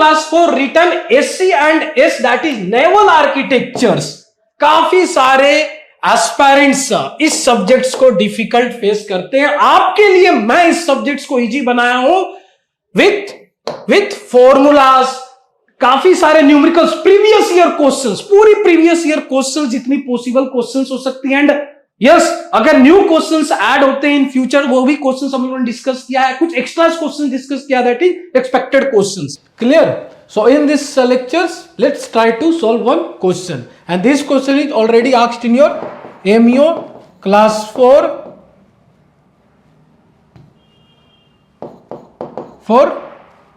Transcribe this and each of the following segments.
class 4 written SC and S, that is naval architectures. काफी सारे aspirants इस subjects को डिफिकल्ट फेस करते हैं. आपके लिए मैं इस सब्जेक्ट्स को इजी बनाया हूं विथ फॉर्मूलाज, काफी सारे न्यूमेरिकल्स, प्रीवियस ईयर क्वेश्चंस, पूरी प्रीवियस ईयर क्वेश्चंस जितनी पॉसिबल क्वेश्चंस हो सकती है. एंड यस, अगर न्यू क्वेश्चंस ऐड होते हैं इन फ्यूचर, वो भी क्वेश्चंस हम लोगों ने डिस्कस किया है. कुछ एक्स्ट्रा क्वेश्चंस डिस्कस किया, that is expected questions. Clear? So in this lectures, let's try to solve one question, and this question is already asked in your MEO class 4 for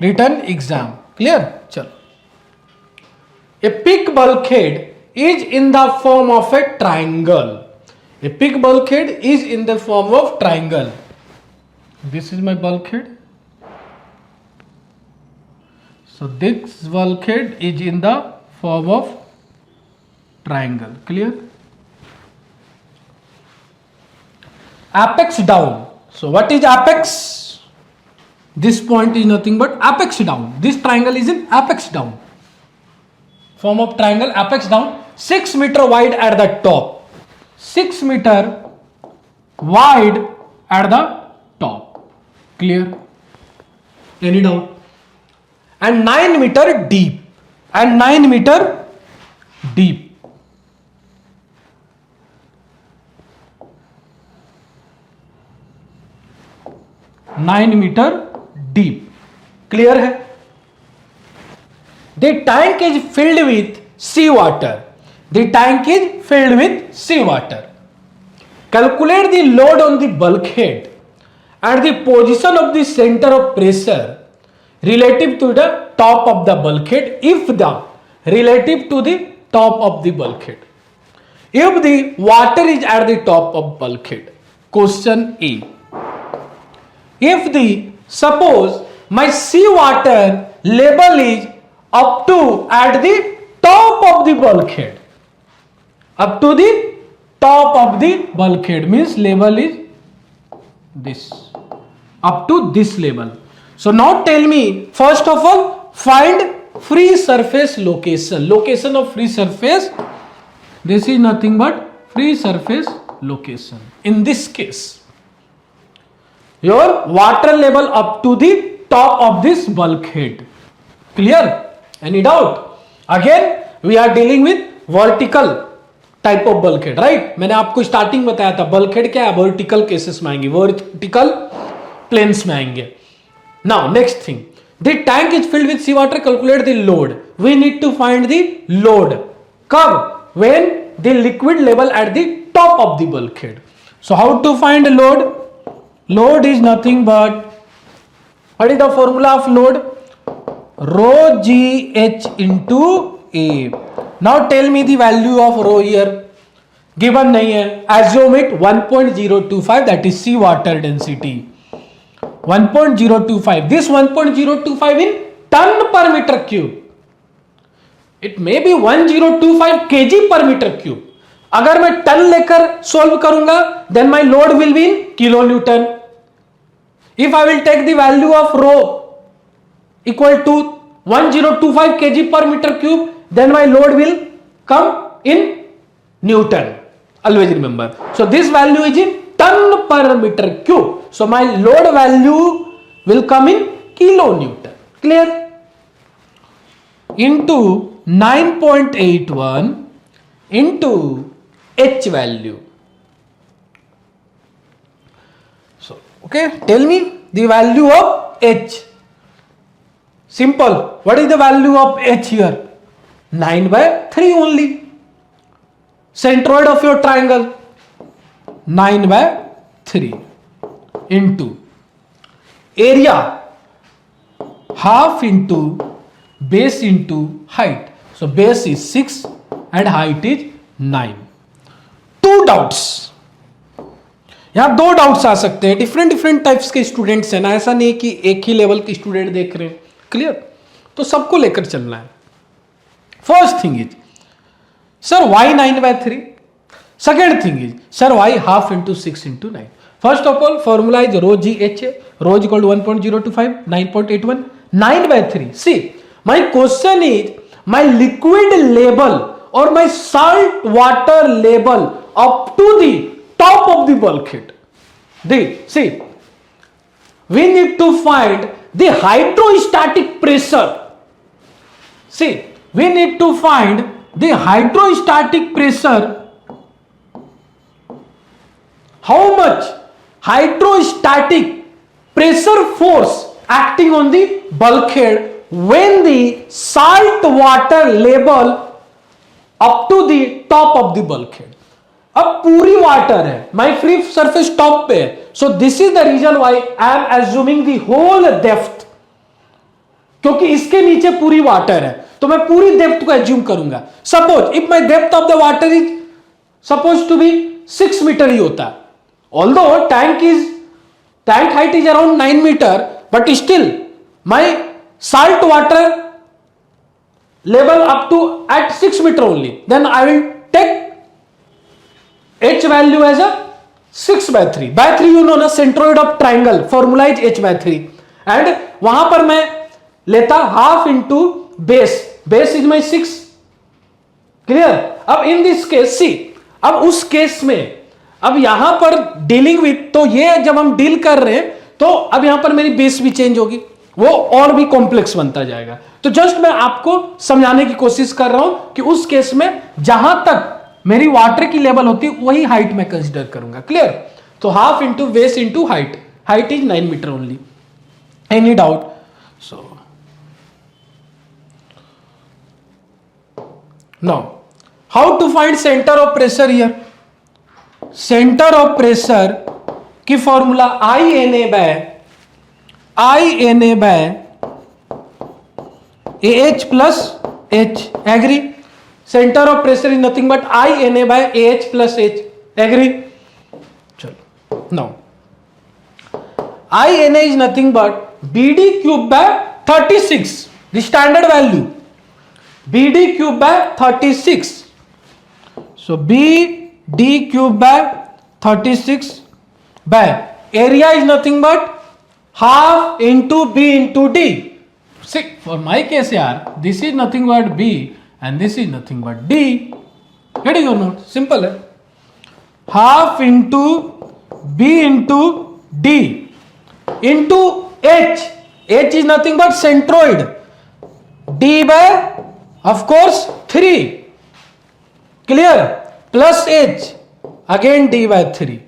written exam. Clear? चलो. A peak bulkhead is in the form of a triangle. A peak bulkhead is in the form of triangle. This is my bulkhead. So this bulkhead is in the form of triangle. Clear? Apex down. So what is apex? This point is nothing but apex down. This triangle is in apex down. Form of triangle, apex down. 6 meter wide at the top. 6 meter wide at the top. Clear? Any doubt? And 9 meter deep. And 9 meter deep. Deep. Clear है? The tank is filled with seawater. The tank is filled with seawater. Calculate the load on the bulkhead and the position of the center of pressure relative to the top of the bulkhead, if the relative to the top of the bulkhead, if the water is at the top of bulkhead. Question A. If the, suppose my seawater level is up to at the top of the bulkhead, up to the top of the bulkhead means level is this, up to this level. So now tell me, first of all, find free surface location. Location of free surface. This is nothing but free surface location. In this case, your water level up to the top of this bulkhead. Clear? Any doubt? Again, we are dealing with vertical type of bulkhead, right? मैंने आपको starting बताया था bulkhead क्या है, vertical cases में आएंगे, vertical planes में आएंगे. Now next thing, the tank is filled with seawater. Calculate the load. We need to find the load. कब? When the liquid level at the top of the bulkhead. So how to find load? Load is nothing but, what is the formula of load? Rho GH into A. Now tell me the value of rho here. Given नहीं है. Assume it 1.025, that is seawater density. 1.025. This 1.025 in ton per meter cube. It may be 1025 kg per meter cube. अगर मैं ton लेकर solve करूंगा, then my load will be in kilonewton. If I will take the value of rho equal to 1025 kg per meter cube, then my load will come in Newton. Always remember. So this value is in ton per meter cube. So my load value will come in kilonewton. Clear? Into 9.81 into H value. So, okay, tell me the value of H. Simple. What is the value of H here? 9/3 only. Centroid of your triangle. 9/3 into area, half into base into height. So base is 6 and height is 9. Two doubts. यहाँ दो doubts आ सकते हैं. Different types के students हैं ना, ऐसा नहीं कि एक ही लेवल के स्टूडेंट देख रहे हैं. क्लियर? तो सबको लेकर चलना है. First thing is, sir y 9/3. Second thing is, sir y half into 6 into 9. First of all, formula is rho GH. Rho is equal to 1.025, 9.81, 9/3. See, My question is, my liquid level or my salt water level up to the top of the bulkhead. See, we need to find the hydrostatic pressure. See, we need to find the hydrostatic pressure. How much hydrostatic pressure force acting on the bulkhead when the salt water level up to the top of the bulkhead. अब पूरी water है, my free surface top पे है, so this is the reason why I am assuming the whole depth, क्योंकि इसके नीचे पूरी water है तो मैं पूरी डेप्थ को एज्यूम करूंगा. Suppose if my depth of the water is suppose to be 6 metre ही होता, although tank height is around 9 metre, but still my salt water level up to at 6 meter only, then I will take h value as a 6 by 3. By 3 you know na, centroid of triangle formula is h by 3, and वहां पर मैं लेता half into base is my 6. Clear. अब in this case सी, अब उस case में अब यहां पर डीलिंग विथ, तो ये जब हम डील कर रहे हैं तो अब यहां पर मेरी बेस भी चेंज होगी, वो और भी कॉम्प्लेक्स बनता जाएगा. तो जस्ट मैं आपको समझाने की कोशिश कर रहा हूं कि उस केस में जहां तक मेरी वाटर की लेवल होती है वही हाइट मैं कंसीडर करूंगा. क्लियर. तो half into base into height is 9 metre only. Any doubt? So now how to find centre of pressure here. Centre of pressure की formula I NA by AH plus H. Agree? Center of pressure is nothing but I NA by AH plus H. Agree? चलो. Now I NA is nothing but BD cube by 36. The standard value. BD cube by 36. So BD cube by 36 by area is nothing but half into B into D. See, for my case yaar, this is nothing but B and this is nothing but D. Getting or not? Simple hai. Half into B into D into H. H is nothing but centroid. D by of course 3. Clear? Plus H. Again D by 3.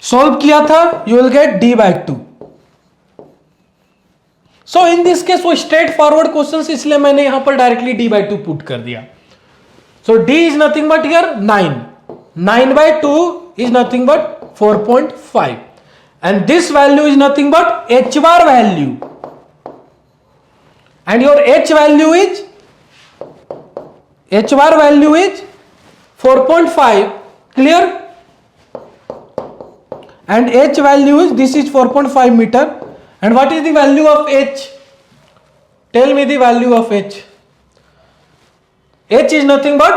Solve किया था, you will get d by 2. So in this case वो straight forward question, इसलिए मैंने यहां पर directly d by 2 put कर दिया. सो d is nothing but here 9 by 2 is nothing but 4.5, and this value is nothing but h bar value, and your h value is 4.5. Clear. And H value is, this is 4.5 meter, and what is the value of H? Tell me the value of H. H is nothing but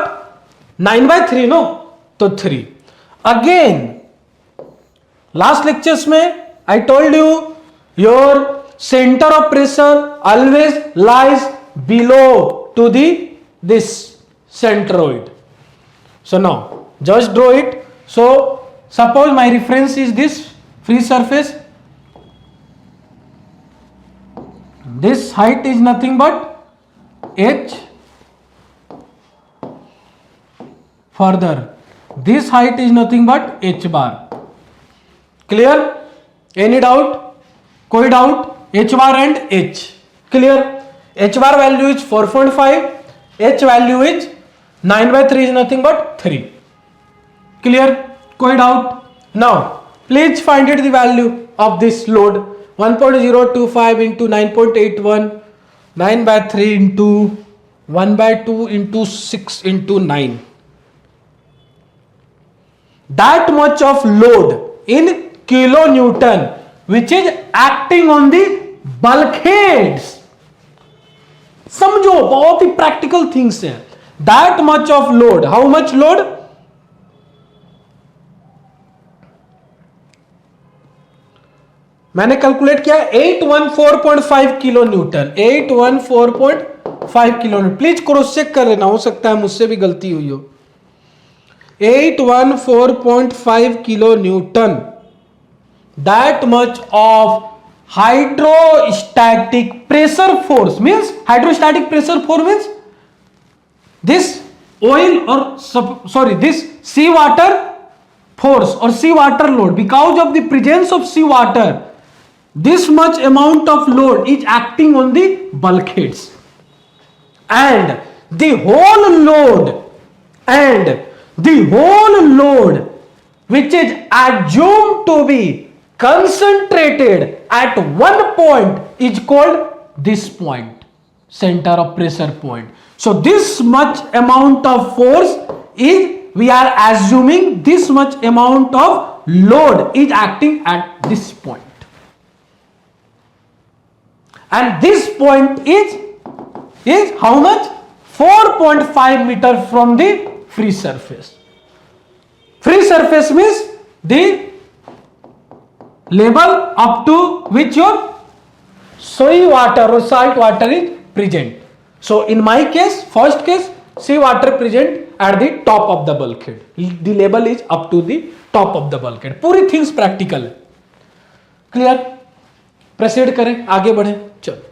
9 by 3, no? So 3. Again, last lectures में I told you your center of pressure always lies below to this centroid. So now just draw it. So suppose my reference is this free surface. This height is nothing but h. Further, this height is nothing but h bar. Clear? Any doubt? कोई doubt? H bar and h. Clear? H bar value is 4.5. H value is 9 by 3 is nothing but 3. Clear? कोई doubt? Now please find it the value of this load. 1.025 into 9.81, 9 by 3 into 1 by 2 into 6 into 9. That much of load in kilonewton which is acting on the bulkheads. समझो, बहुत ही practical things हैं. That much of load. How much load? मैंने calculate किया 814.5 kilo newton, 814.5 kilo newton. Please cross check कर लेना, हो सकता है मुझसे भी गलती हुई हो। 814.5 kilo Newton, that much of hydrostatic pressure force means, hydrostatic pressure force means this oil or sorry, this sea water force or sea water load. Because of the presence of sea water, this much amount of load is acting on the bulkheads, and the whole load which is assumed to be concentrated at one point is called this point, center of pressure point. So this much amount of force is, we are assuming this much amount of load is acting at this point, and this point is how much? 4.5 meter from the free surface. Free surface means the level up to which your soy water or salt water is present. So in my case, first case, sea water present at the top of the bulkhead. The level is up to the top of the bulkhead. पूरी things practical है. Clear? Proceed करें, आगे बढ़ें. चलो.